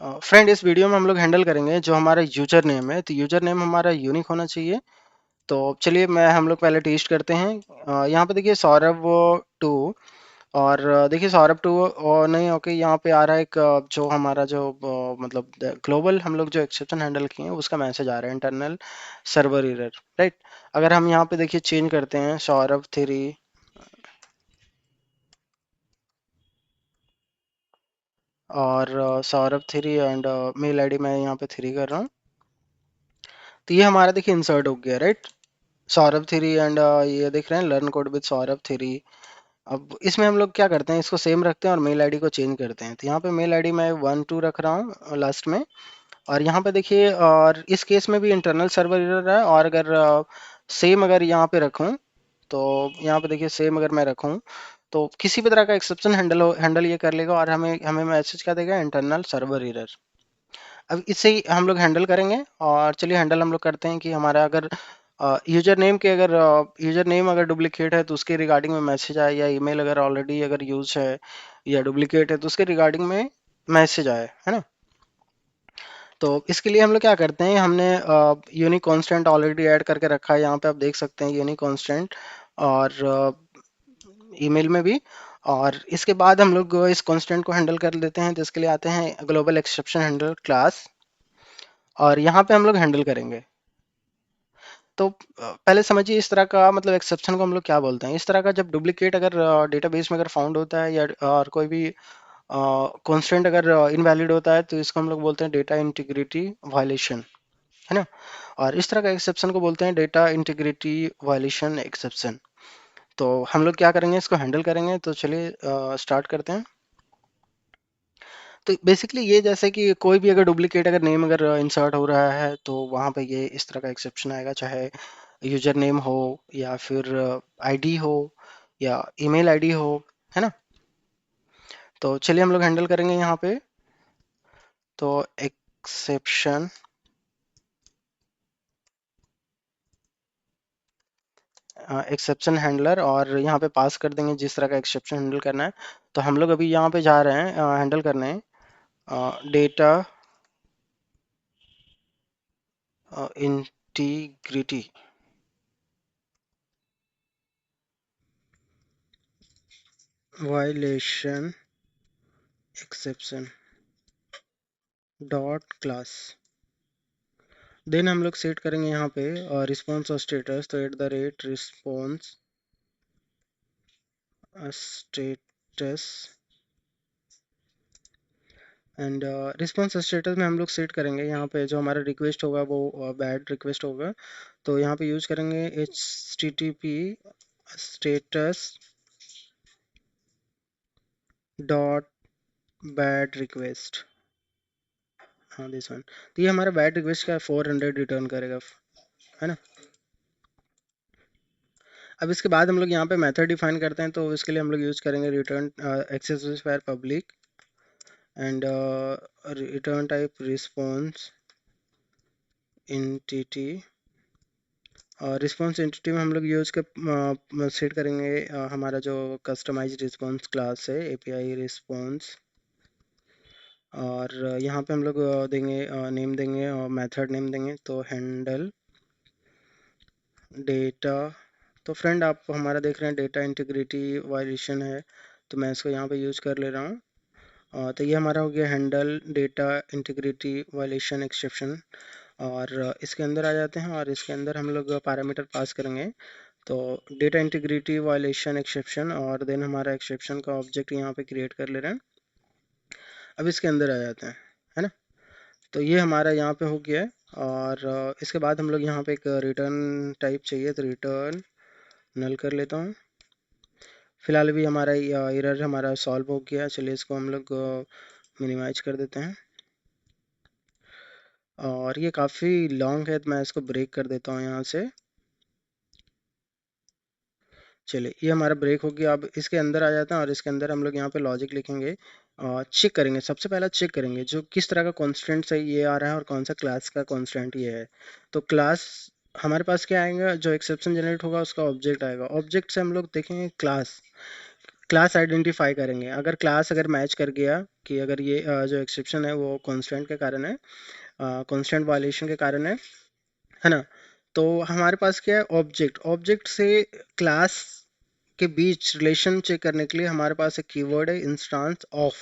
Friend, इस video में हम लोग हैंडल करेंगे जो हमारा यूजर नेम है। तो यूजर नेम हमारा यूनिक होना चाहिए। तो चलिए मैं हम लोग पहले टेस्ट करते हैं। यहाँ पे देखिए सौरभ टू, और देखिए सौरभ टू और नहीं, ओके, यहाँ पे आ रहा है एक जो हमारा जो मतलब ग्लोबल हम लोग जो एक्सेप्शन हैंडल किए हैं उसका मैसेज आ रहा है, इंटरनल सर्वर एरर, राइट। अगर हम यहाँ पे देखिए चेंज करते हैं सौरभ थ्री, और Saurabh three and mail ID मैं यहाँ पे थ्री कर रहा हूँ। तो ये हमारा देखिए इंसर्ट हो गया, राइट। सौरभ थ्री एंड ये देख रहे हैं learn code with Saurabh three. अब इसमें हम लोग क्या करते हैं, इसको सेम रखते हैं और मेल आईडी को चेंज करते हैं। तो यहाँ पे मेल आईडी मैं वन टू रख रहा हूँ लास्ट में। और यहाँ पे देखिए, और इस केस में भी इंटरनल सर्वर एरर है। और अगर सेम अगर यहाँ पे रखूँ, तो यहाँ पे देखिए सेम अगर मैं रखूँ तो किसी भी तरह का एक्सेप्शन हैंडल ये कर लेगा और हमें हमें मैसेज क्या देगा, इंटरनल सर्वर एरर। अब इससे ही हम लोग हैंडल करेंगे। और चलिए हैंडल हम लोग करते हैं कि हमारा अगर यूजर नेम के अगर यूजर नेम अगर डुप्लीकेट है तो उसके रिगार्डिंग में मैसेज आए, या ईमेल अगर ऑलरेडी अगर यूज है या डुप्लीकेट है तो उसके रिगार्डिंग में मैसेज आए, है ना। तो इसके लिए हम लोग क्या करते हैं, हमने यूनिक कांस्टेंट ऑलरेडी ऐड करके रखा है। यहाँ पे आप देख सकते हैं यूनिक कांस्टेंट, और ईमेल में भी। और इसके बाद हम लोग इस कांस्टेंट को हैंडल कर लेते हैं। तो इसके लिए आते हैं ग्लोबल एक्सेप्शन हैंडल क्लास, और यहाँ पे हम लोग हैंडल करेंगे। तो पहले समझिए इस तरह का मतलब एक्सेप्शन को हम लोग क्या बोलते हैं। इस तरह का जब डुप्लीकेट अगर डेटाबेस में अगर फाउंड होता है, या और कोई भी कॉन्स्टेंट अगर इनवैलिड होता है, तो इसको हम लोग बोलते हैं डेटा इंटीग्रिटी वायलेशन, है ना। और इस तरह का एक्सेप्शन को बोलते हैं डेटा इंटीग्रिटी वायलेशन एक्सेप्शन। तो हम लोग क्या करेंगे, इसको हैंडल करेंगे। तो चलिए स्टार्ट करते हैं। तो बेसिकली ये जैसे कि कोई भी अगर डुप्लीकेट अगर नेम अगर इंसर्ट हो रहा है तो वहाँ पे ये इस तरह का एक्सेप्शन आएगा, चाहे यूजर नेम हो, या फिर आईडी हो, या ईमेल आईडी हो, है ना। तो चलिए हम लोग हैंडल करेंगे यहाँ पे। तो एक्सेप्शन, एक्सेप्शन हैंडलर, और यहाँ पे पास कर देंगे जिस तरह का एक्सेप्शन हैंडल करना है। तो हम लोग अभी यहाँ पे जा रहे हैं हैंडल करने data integrity violation exception dot class. Then हम लोग सेट करेंगे यहाँ पे रिस्पॉन्स और स्टेटस। तो at the rate response status, and response status में हम लोग सेट करेंगे यहाँ पे जो हमारा रिक्वेस्ट होगा वो बैड रिक्वेस्ट होगा। तो यहाँ पे यूज करेंगे H T T P status dot bad request, हाँ दिस वन। तो ये हमारा बैड रिक्वेस्ट का 400 रिटर्न करेगा, है ना। अब इसके बाद हम लोग यहाँ पे मेथड डिफाइन करते हैं। तो इसके लिए हम लोग यूज करेंगे return access specifier public, and return type response entity. और रिस्पॉन्स एंटिटी में हम लोग यूज कर सेट करेंगे हमारा जो कस्टमाइज रिस्पॉन्स क्लास है एपीआई रिस्पॉन्स। और यहाँ पे हम लोग देंगे नेम देंगे और मेथड नेम देंगे, तो हैंडल डेटा। तो फ्रेंड आप हमारा देख रहे हैं डेटा इंटीग्रिटी वायलेशन है, तो मैं इसको यहाँ पे यूज कर ले रहा हूँ। तो ये हमारा हो गया handle data integrity violation exception. और इसके अंदर आ जाते हैं, और इसके अंदर हम लोग पैरामीटर पास करेंगे। तो डेटा इंटीग्रिटी वायलेशन एक्सेप्शन, और देन हमारा एक्सेप्शन का ऑब्जेक्ट यहाँ पे क्रिएट कर ले रहे हैं। अब इसके अंदर आ जाते हैं, है ना। तो ये हमारा यहाँ पे हो गया है। और इसके बाद हम लोग यहाँ पे एक रिटर्न टाइप चाहिए, तो रिटर्न नल कर लेता हूँ। फिलहाल अभी हमारा एरर हमारा सॉल्व हो गया। चलिए इसको हम लोग मिनिमाइज कर देते हैं। और ये काफ़ी लॉन्ग है तो मैं इसको ब्रेक कर देता हूँ यहाँ से। चलिए ये हमारा ब्रेक हो गया। अब इसके अंदर आ जाते हैं, और इसके अंदर हम लोग यहाँ पे लॉजिक लिखेंगे। चेक करेंगे, सबसे पहला चेक करेंगे जो किस तरह का कॉन्स्टेंट से ये आ रहा है और कौन सा क्लास का कॉन्स्टेंट ये है। तो क्लास हमारे पास क्या आएगा, जो एक्सेप्शन जनरेट होगा उसका ऑब्जेक्ट आएगा। ऑब्जेक्ट से हम लोग देखेंगे क्लास। क्लास आइडेंटिफाई करेंगे। अगर क्लास अगर मैच कर गया कि अगर ये जो एक्सेप्शन है वो कॉन्स्टेंट के कारण है, कॉन्स्टेंट वायलेशन के कारण है ना, तो हमारे पास क्या है, ऑब्जेक्ट। ऑब्जेक्ट से क्लास के बीच रिलेशन चेक करने के लिए हमारे पास एक कीवर्ड है इंस्टांस ऑफ।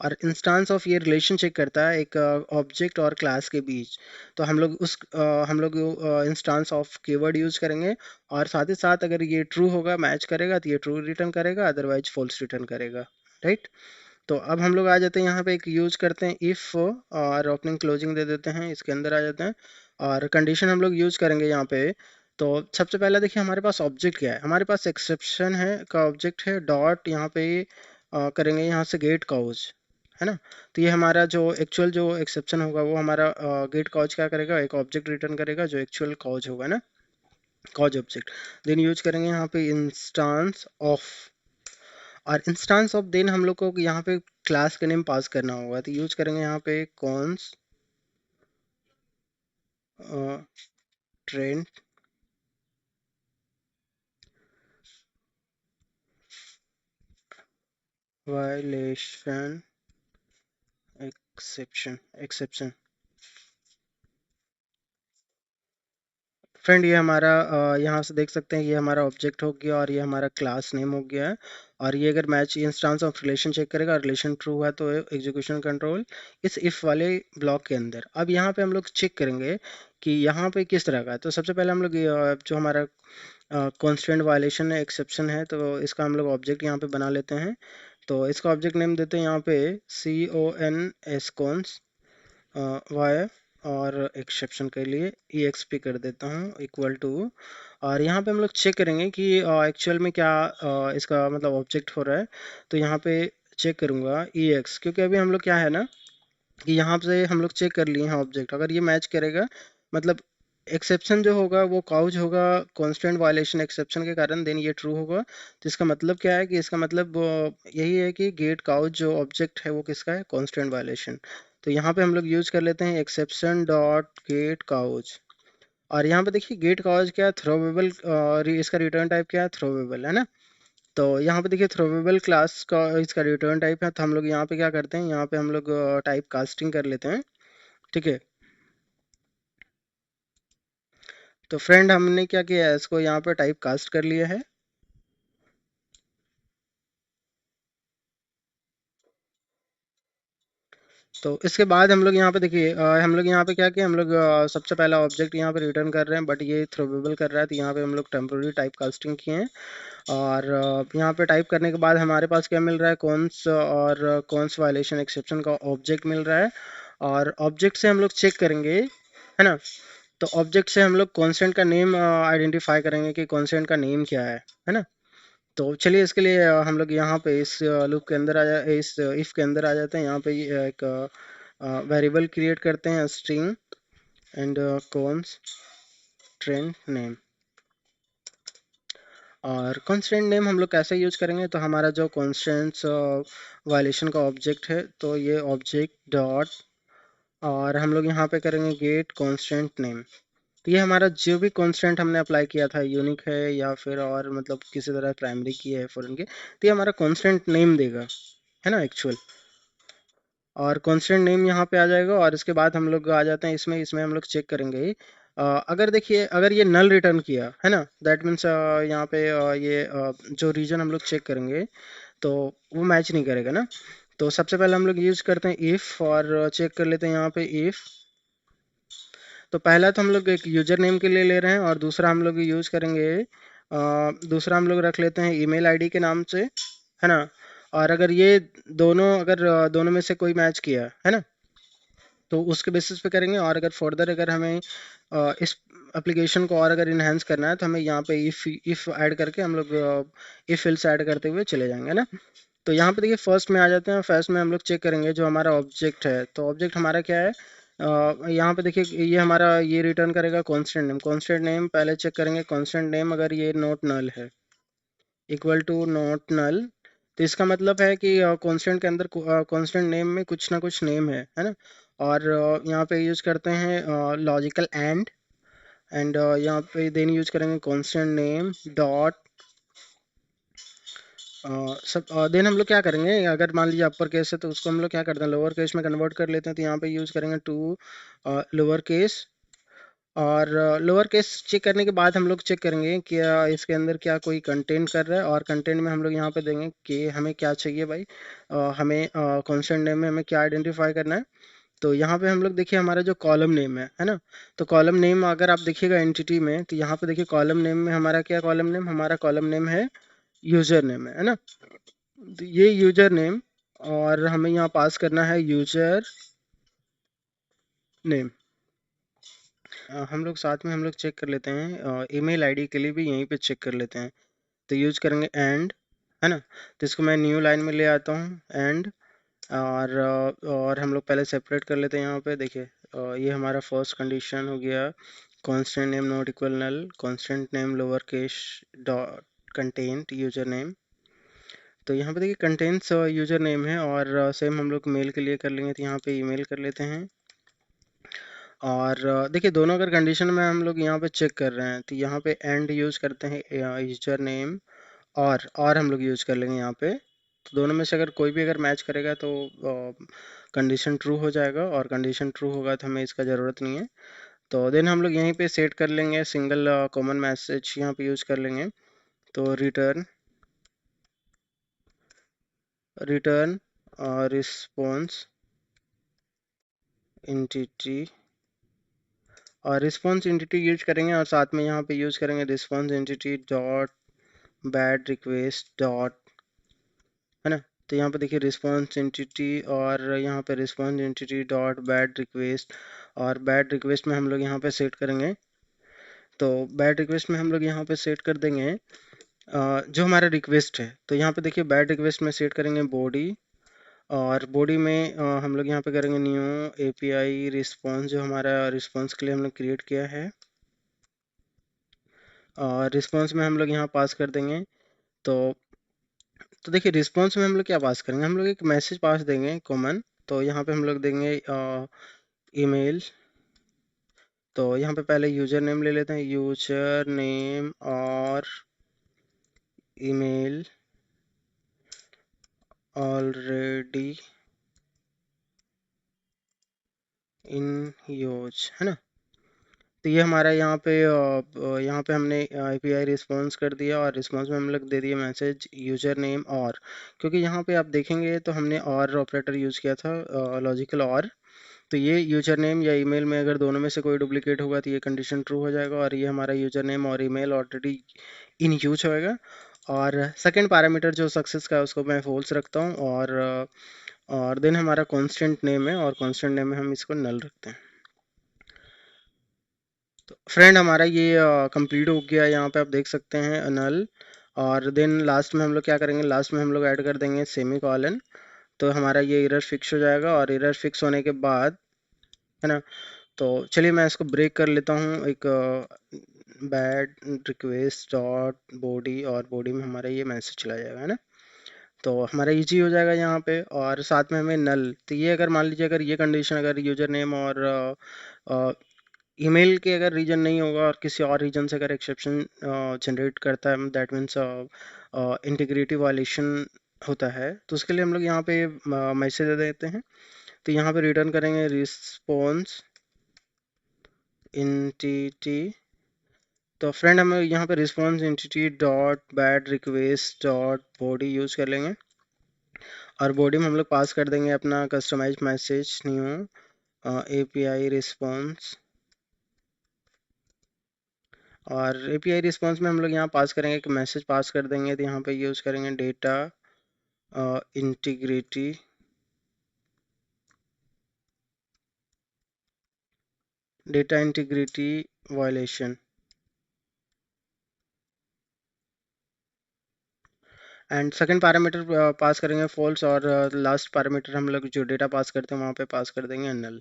और इंस्टांस ऑफ ये रिलेशन चेक करता है एक ऑब्जेक्ट और क्लास के बीच। तो हम लोग इंस्टांस ऑफ कीवर्ड यूज करेंगे। और साथ ही साथ अगर ये ट्रू होगा, मैच करेगा, तो ये ट्रू रिटर्न करेगा, अदरवाइज फॉल्स रिटर्न करेगा। राइट। तो अब हम लोग आ जाते हैं यहाँ पे, एक यूज करते हैं इफ, और ओपनिंग क्लोजिंग दे देते हैं, इसके अंदर आ जाते हैं। और कंडीशन हम लोग यूज करेंगे यहाँ पे। तो सबसे पहला देखिए हमारे पास ऑब्जेक्ट क्या है, हमारे पास एक्सेप्शन है का ऑब्जेक्ट है डॉट, यहाँ पे करेंगे यहाँ से गेट काउज, है ना। तो ये हमारा जो एक्चुअल जो एक्सेप्शन होगा वो हमारा गेट काउज क्या करेगा, एक ऑब्जेक्ट रिटर्न करेगा जो एक्चुअल काउज होगा ना, काउज ऑब्जेक्ट। देन यूज करेंगे यहाँ पे इंस्टांस ऑफ। और इंस्टांस ऑफ देन हम लोग को यहाँ पे क्लास का नेम पास करना होगा, तो यूज करेंगे यहाँ पे cons trend violation exception exception. Friend ये हमारा यहाँ से देख सकते हैं ये हमारा ऑब्जेक्ट हो गया और ये हमारा क्लास नेम हो गया है। और ये अगर match instance of relation check करेगा, रिलेशन ट्रू हुआ तो एग्जीक्यूशन कंट्रोल इस इफ वाले ब्लॉक के अंदर। अब यहाँ पे हम लोग चेक करेंगे कि यहाँ पे किस तरह का है। तो सबसे पहले हम लोग जो हमारा कॉन्स्टेंट वायलेशन है, एक्सेप्शन है, तो इसका हम लोग ऑब्जेक्ट यहाँ पे बना लेते हैं। तो इसका ऑब्जेक्ट नेम देते हैं यहाँ पे CONS कॉन्स वाई, और एक्सेप्शन के लिए EXP कर देता हूँ इक्वल टू। और यहाँ पे हम लोग चेक करेंगे कि एक्चुअल में क्या इसका मतलब ऑब्जेक्ट हो रहा है। तो यहाँ पे चेक करूँगा EX, क्योंकि अभी हम लोग क्या है ना कि यहाँ से हम लोग चेक कर लिए हैं ऑब्जेक्ट, अगर ये मैच करेगा मतलब एक्सेप्शन जो होगा वो काउज होगा कांस्टेंट वायलेशन एक्सेप्शन के कारण, देन ये ट्रू होगा। तो इसका मतलब क्या है कि इसका मतलब यही है कि गेट काउज जो ऑब्जेक्ट है वो किसका है, कांस्टेंट वायलेशन। तो यहाँ पे हम लोग यूज कर लेते हैं एक्सेप्शन डॉट गेट काउज। और यहाँ पे देखिए गेट काउज क्या है, थ्रोवेबल, इसका रिटर्न टाइप क्या है, थ्रोवेबल, है ना। तो यहाँ पे देखिए थ्रोवेबल क्लास का इसका रिटर्न टाइप है। तो हम लोग यहाँ पे क्या करते हैं, यहाँ पे हम लोग टाइप कास्टिंग कर लेते हैं। ठीक है। तो फ्रेंड हमने क्या किया है, इसको यहाँ पे टाइप कास्ट कर लिया है। तो इसके बाद हम लोग यहाँ पे देखिए हम लोग यहाँ पे क्या किया, हम लोग सबसे पहला ऑब्जेक्ट यहाँ पे रिटर्न कर रहे हैं, बट ये थ्रोवेबल कर रहा है, तो यहाँ पे हम लोग टेम्पोररी टाइप कास्टिंग किए हैं। और यहाँ पे टाइप करने के बाद हमारे पास क्या मिल रहा है, कॉन्स और कॉन्स वायलेशन एक्सेप्शन का ऑब्जेक्ट मिल रहा है। और ऑब्जेक्ट से हम लोग चेक करेंगे, है ना। तो ऑब्जेक्ट से हम लोग कॉन्स्टेंट का नेम आइडेंटिफाई करेंगे कि कॉन्स्टेंट का नेम क्या है ना। तो चलिए इसके लिए हम लोग यहाँ पे इस लूप के अंदर इस इफ के अंदर आ जाते हैं। यहाँ पे एक वेरिएबल क्रिएट करते हैं स्ट्रिंग एंड कॉन्स्टेंट नेम। और कॉन्स्टेंट नेम हम लोग कैसे यूज करेंगे, तो हमारा जो कॉन्स्टेंट्स वायलेशन का ऑब्जेक्ट है, तो ये ऑब्जेक्ट डॉट, और हम लोग यहाँ पे करेंगे गेट कॉन्स्टेंट नेम। तो ये हमारा जो भी कांस्टेंट हमने अप्लाई किया था, यूनिक है या फिर और मतलब किसी तरह प्राइमरी की है फॉरेन के, तो ये हमारा कांस्टेंट नेम देगा, है ना, एक्चुअल। और कांस्टेंट नेम यहाँ पे आ जाएगा। और इसके बाद हम लोग आ जाते हैं इसमें इसमें हम लोग चेक करेंगे अगर देखिए अगर ये नल रिटर्न किया है ना, दैट मीन्स यहाँ पे जो रीजन हम लोग चेक करेंगे तो वो मैच नहीं करेगा ना। तो सबसे पहले हम लोग यूज करते हैं इफ, और चेक कर लेते हैं यहाँ पे इफ। तो पहला तो हम लोग एक यूजर नेम के लिए ले रहे हैं, और दूसरा हम लोग यूज करेंगे दूसरा हम लोग रख लेते हैं ईमेल आईडी के नाम से, है ना। और अगर ये दोनों अगर दोनों में से कोई मैच किया है ना, तो उसके बेसिस पे करेंगे। और अगर फर्दर अगर हमें इस एप्लीकेशन को और अगर इन्हेंस करना है, तो हमें यहाँ पे इफ ऐड करके हम लोग इफ एल्स ऐड करते हुए चले जाएंगे ना। तो यहाँ पे देखिए फर्स्ट में आ जाते हैं। फर्स्ट में हम लोग चेक करेंगे जो हमारा ऑब्जेक्ट है, तो ऑब्जेक्ट हमारा क्या है, यहाँ पे देखिए ये हमारा ये रिटर्न करेगा कांस्टेंट नेम। कांस्टेंट नेम पहले चेक करेंगे, कांस्टेंट नेम अगर ये नॉट नल है, इक्वल टू नॉट नल, तो इसका मतलब है कि कांस्टेंट के अंदर कांस्टेंट नेम में कुछ ना कुछ नेम है ना। और यहाँ पे यूज करते हैं लॉजिकल एंड यहाँ पे देन यूज करेंगे कांस्टेंट नेम डॉट सब देन हम लोग क्या करेंगे, अगर मान लीजिए अपर केस है तो उसको हम लोग क्या करते हैं, लोअर केस में कन्वर्ट कर लेते हैं। तो यहाँ पे यूज़ करेंगे टू लोअर केस। और लोअर केस चेक करने के बाद हम लोग चेक करेंगे क्या इसके अंदर क्या कोई कंटेंट कर रहा है। और कंटेंट में हम लोग यहाँ पे देंगे कि हमें क्या चाहिए भाई, हमें कॉन्स्टेंट नेम में हमें क्या आइडेंटिफाई करना है। तो यहाँ पे हम लोग देखिए हमारा जो कॉलम नेम है ना। तो कॉलम नेम अगर आप देखिएगा एंटिटी में, तो यहाँ पे देखिए कॉलम नेम में हमारा क्या, कॉलम नेम, हमारा कॉलम नेम है यूजर नेम है ना। तो ये यूजर नेम, और हमें यहाँ पास करना है यूजर नेम। हम लोग साथ में हम लोग चेक कर लेते हैं, ईमेल आईडी के लिए भी यहीं पे चेक कर लेते हैं। तो यूज करेंगे एंड, है ना। तो इसको मैं न्यू लाइन में ले आता हूँ एंड। और हम लोग पहले सेपरेट कर लेते हैं। यहाँ पे देखिए ये हमारा फर्स्ट कंडीशन हो गया, constant name not equal null, constant name lower case dot content user name. तो यहाँ पे देखिए कंटेंट्स यूजर नेम है, और सेम हम लोग मेल के लिए कर लेंगे। तो यहाँ पे ईमेल कर लेते हैं। और देखिए दोनों अगर कंडीशन में हम लोग यहाँ पे चेक कर रहे हैं, तो यहाँ पे एंड यूज़ करते हैं यूजर नेम, और हम लोग यूज़ कर लेंगे यहाँ पे। तो दोनों में से अगर कोई भी अगर मैच करेगा तो कंडीशन ट्रू हो जाएगा, और कंडीशन ट्रू होगा तो हमें इसका ज़रूरत नहीं है। तो देन हम लोग यहीं पे सेट कर लेंगे सिंगल कॉमन मैसेज यहाँ पे यूज़ कर लेंगे। तो रिटर्न रिटर्न रिस्पॉन्स एंटिटी, और रिस्पॉन्स एंटिटी यूज करेंगे, और साथ में यहाँ पे यूज़ करेंगे response entity dot bad request dot, है ना। तो यहाँ पे देखिए रिस्पॉन्स एंटिटी, और यहाँ पे response entity dot bad request. और बैड रिक्वेस्ट में हम लोग यहाँ पे सेट करेंगे। तो बैड रिक्वेस्ट में हम लोग यहाँ पे सेट कर देंगे जो हमारा रिक्वेस्ट है। तो यहाँ पे देखिए बैड रिक्वेस्ट में सेट करेंगे बॉडी, और बॉडी में हम लोग यहाँ पे करेंगे न्यू एपीआई रिस्पॉन्स, जो हमारा रिस्पॉन्स के लिए हम लोग क्रिएट किया है। और रिस्पॉन्स में हम लोग यहाँ पास कर देंगे। तो देखिए रिस्पॉन्स में हम लोग क्या पास करेंगे, हम लोग एक मैसेज पास देंगे कॉमन। तो यहाँ पे हम लोग देंगे ईमेल। तो यहाँ पे पहले यूजर नेम ले लेते हैं, यूजर नेम और ईमेल ऑलरेडी इन यूज, है ना। तो ये हमारा यहाँ पे हमने एपीआई रिस्पॉन्स कर दिया, और रिस्पॉन्स में हम लोग दे दिए मैसेज यूजर नेम और, क्योंकि यहाँ पे आप देखेंगे तो हमने और ऑपरेटर यूज़ किया था, लॉजिकल और। तो ये यूजर नेम या ईमेल में अगर दोनों में से कोई डुप्लीकेट होगा तो ये कंडीशन ट्रू हो जाएगा, और ये हमारा यूजर नेम और ईमेल ऑलरेडी इन यूज होएगा। और सेकंड पैरामीटर जो सक्सेस का है उसको मैं फॉल्स रखता हूँ। और देन हमारा कांस्टेंट नेम है, और कांस्टेंट नेम में हम इसको नल रखते हैं। तो फ्रेंड हमारा ये कंप्लीट हो गया, यहाँ पे आप देख सकते हैं नल। और देन लास्ट में हम लोग क्या करेंगे, लास्ट में हम लोग ऐड कर देंगे सेमी कॉलन। तो हमारा ये एरर फिक्स हो जाएगा, और एरर फिक्स होने के बाद, है ना। तो चलिए मैं इसको ब्रेक कर लेता हूँ, एक बैड रिक्वेस्ट डॉट बॉडी, और बॉडी में हमारा ये मैसेज चला जाएगा, है ना। तो हमारा इजी हो जाएगा यहाँ पे, और साथ में हमें नल। तो ये अगर मान लीजिए अगर ये कंडीशन, अगर यूजर नेम और ईमेल के अगर रीजन नहीं होगा, और किसी और रीजन से अगर एक्सेप्शन जनरेट करता है, दैट मीन्स इंटीग्रिटी वायलेशन होता है, तो उसके लिए हम लोग यहाँ पे मैसेज दे देते हैं। तो यहाँ पे रिटर्न करेंगे रिस्पॉन्स एंटिटी। तो फ्रेंड हम यहाँ पे response entity dot bad request dot body use कर लेंगे, और बॉडी में हम लोग पास कर देंगे अपना customize message new API response. और एपीआई रिस्पॉन्स में हम लोग यहाँ पास करेंगे एक मैसेज पास कर देंगे। तो यहाँ पे यूज़ करेंगे data integrity, data integrity violation. And second parameter pass करेंगे फॉल्स, और लास्ट पैरामीटर हम लोग जो डेटा पास करते हैं वहाँ पे पास कर देंगे नल,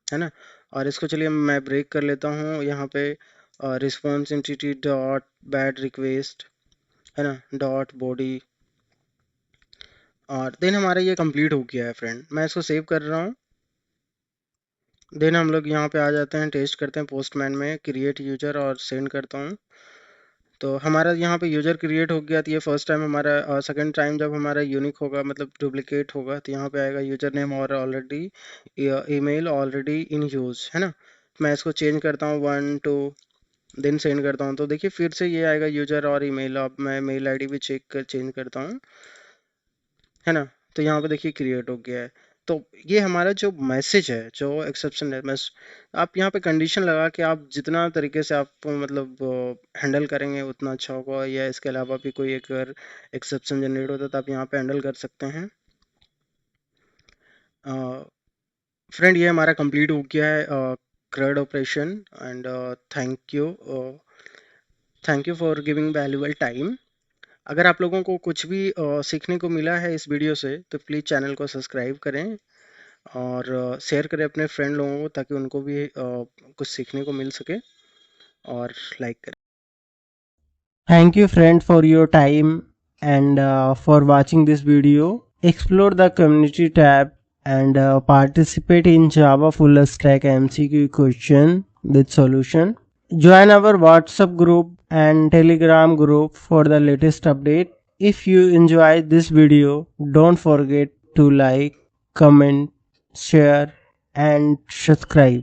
है ना। और इसको चलिए मैं ब्रेक कर लेता हूँ यहाँ पे, response entity dot bad request, है ना, डॉट बॉडी। और देन हमारा ये कंप्लीट हो गया है फ्रेंड, मैं इसको सेव कर रहा हूँ। देन हम लोग यहाँ पे आ जाते हैं, टेस्ट करते हैं पोस्टमैन में, क्रिएट यूजर और सेंड करता हूँ। तो हमारा यहाँ पे यूज़र क्रिएट हो गया, तो ये फर्स्ट टाइम हमारा, सेकंड टाइम जब हमारा यूनिक होगा मतलब डुप्लीकेट होगा, तो यहाँ पे आएगा यूज़र नेम और already email already in use, है ना। मैं इसको चेंज करता हूँ 1 2 देन सेंड करता हूँ, तो देखिए फिर से ये आएगा यूज़र और ईमेल। अब मैं मेल आईडी भी चेंज करता हूँ, है ना। तो यहाँ पे देखिए क्रिएट हो गया है। तो ये हमारा जो मैसेज है, जो एक्सेप्शन है, आप यहाँ पे कंडीशन लगा के आप जितना तरीके से आप मतलब हैंडल करेंगे उतना अच्छा होगा, या इसके अलावा भी कोई अगर एक्सेप्शन जनरेट होता है तो आप यहाँ पे हैंडल कर सकते हैं। फ्रेंड ये हमारा कंप्लीट हो गया है CRUD operation, and thank you for giving valuable time. अगर आप लोगों को कुछ भी सीखने को मिला है इस वीडियो से, तो प्लीज़ चैनल को सब्सक्राइब करें और शेयर करें अपने फ्रेंड लोगों को, ताकि उनको भी कुछ सीखने को मिल सके, और लाइक करें। Thank you friend for your time and for watching this video. Explore the community tab and participate in Java full stack MCQ question with solution. Join our WhatsApp group and Telegram group for the latest update. If you enjoyed this video, don't forget to like, comment, share and subscribe.